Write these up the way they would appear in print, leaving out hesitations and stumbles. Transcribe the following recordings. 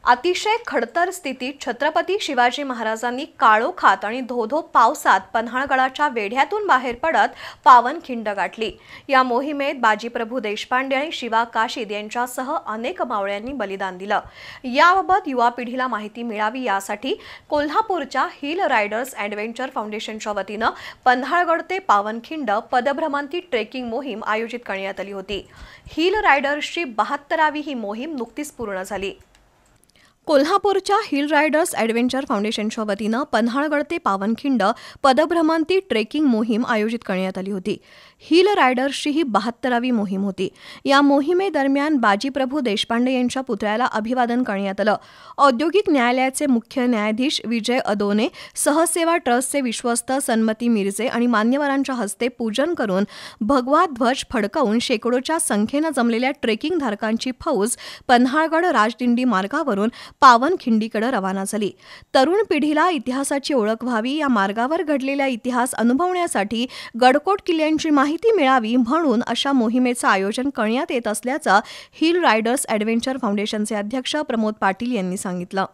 अतिशय खडतर स्थितीत छत्रपती शिवाजी महाराजांनी काळोखात आणि धोधो पावसात पन्हाळगडाच्या वेढ्यातून बाहेर पडत पावनखिंड गाठली। या मोहिमेत बाजीप्रभू देशपांडे आणि शिवा काशीद यांच्यासह अनेक मावळ्यांनी बलिदान दिलं। याबाबत युवा पिढीला माहिती मिळावी यासाठी कोल्हापूरच्या हिल रायडर्स ॲडव्हेंचर फाउंडेशनच्या वतीनं पन्हाळगड ते पावनखिंड पदभ्रमंती ट्रेकिंग मोहीम आयोजित करण्यात आली होती। हिल रायडर्सची 72वी ही मोहीम नुकतीच पूर्ण झाली। कोल्हापूरच्या हिल रायडर्स ॲडव्हेंचर फाउंडेशनच्या वतीनं पन्हाळगड ते पावनखिंड पदभ्रमंती ट्रेकिंग मोहीम आयोजित करण्यात आली होती। हिल रायडर्सची ही 72वी मोहीम होती। या मोहिमेदरम्यान बाजीप्रभू देशपांडे यांच्या पुतळ्याला अभिवादन करण्यात आलं। औद्योगिक न्यायालयाचे मुख्य न्यायाधीश विजय अदोने, सहसेवा ट्रस्टचे विश्वस्त सन्मती मिरजे आणि मान्यवरांच्या हस्ते पूजन करून भगवा ध्वज फडकवून शेकडोच्या संख्येनं जमलेल्या ट्रेकिंग धारकांची फौज पन्हाळगड राजदिंडी मार्गावरून पावनखिंडीकडे रवाना झाली। तरुण पिढीला इतिहासाची ओळख व्हावी, या मार्गावर घडलेला इतिहास अनुभवण्यासाठी गडकोट किल्ल्यांची माहिती मिळावी म्हणून अशा मोहिमेचं आयोजन करण्यात येत असल्याचं हिल रायडर्स ॲडव्हेंचर फाउंडेशनचे अध्यक्ष प्रमोद पाटील यांनी सांगितलं।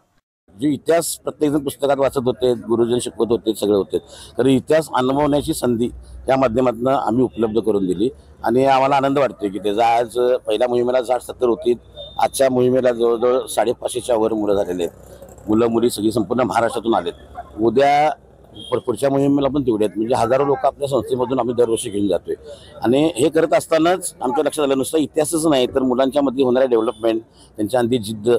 जे इतिहास प्रत्येकजण पुस्तकात वाचत होते, गुरुजन शिकवत होते, सगळे होते, तर इतिहास अनुभवण्याची संधी या माध्यमातून आम्ही उपलब्ध करून दिली आणि आम्हाला आनंद वाटतो की त्याचा आज पहिल्या मोहिमेला 60-70 होती, आजच्या मोहिमेला जवळजवळ 550च्या वर मुलं झालेले आहेत। मुलं मुली सगळी संपूर्ण महाराष्ट्रातून आलेत। उद्या पुढच्या मोहिमेला पण तेवढे आहेत, म्हणजे हजारो लोक आपल्या संस्थेमधून आम्ही दरवर्षी घेऊन जातोय। आणि हे करत असतानाच आमच्या लक्षात आलं नुसतं इतिहासच नाही तर मुलांच्या मध्ये होणारे डेव्हलपमेंट, त्यांच्या अंधी जिद्द,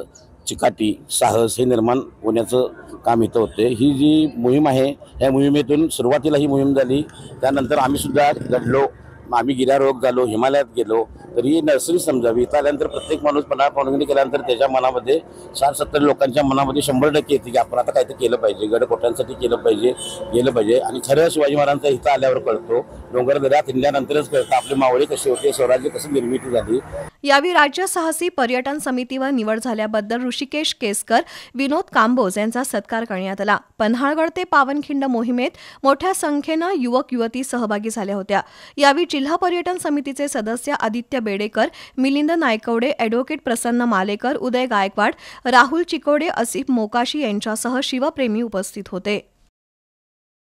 चिकाटी, साहस हे निर्माण होण्याचं काम इथं होते। ही जी मोहीम आहे या मोहिमेतून सुरुवातीला ही मोहीम झाली, त्यानंतर आम्ही सुद्धा घडलो, आम्ही गिर्यारोहक झालो, हिमालयात गेलो, तर ही नर्सरी समजावी। इथं आल्यानंतर प्रत्येक माणूस पावनखिंडी केल्यानंतर त्याच्या मनामध्ये 60-70 लोकांच्या मनामध्ये 100% येते की आपण आता काहीतरी केलं पाहिजे, गडकोटांसाठी केलं पाहिजे, गेलं पाहिजे। आणि खरं शिवाजी महाराजांचा इथं आल्यावर कळतो, डोंगरदऱ्यात हिंडल्यानंतरच कळतं आपले मावळे कसे होते, स्वराज्य कसं निर्मिती झाली। यावेळी राज्य साहसी पर्यटन समितीवर निवड झाल्याबद्दल ऋषिकेश केसकर, विनोद कांबोज यांचा सत्कार करण्यात आला। पन्हाळगड ते पावनखिंड मोहिमेत मोठ्या संख्येनं युवक युवती सहभागी झाल्या होत्या। यावेळी जिल्हा पर्यटन समितीचे सदस्य आदित्य बेडेकर, मिलिंद नायकवडे, ॲडव्होकेट प्रसन्न मालेकर, उदय गायकवाड, राहुल चिकोडे, असिफ मोकाशी यांच्यासह शिवप्रेमी उपस्थित होते।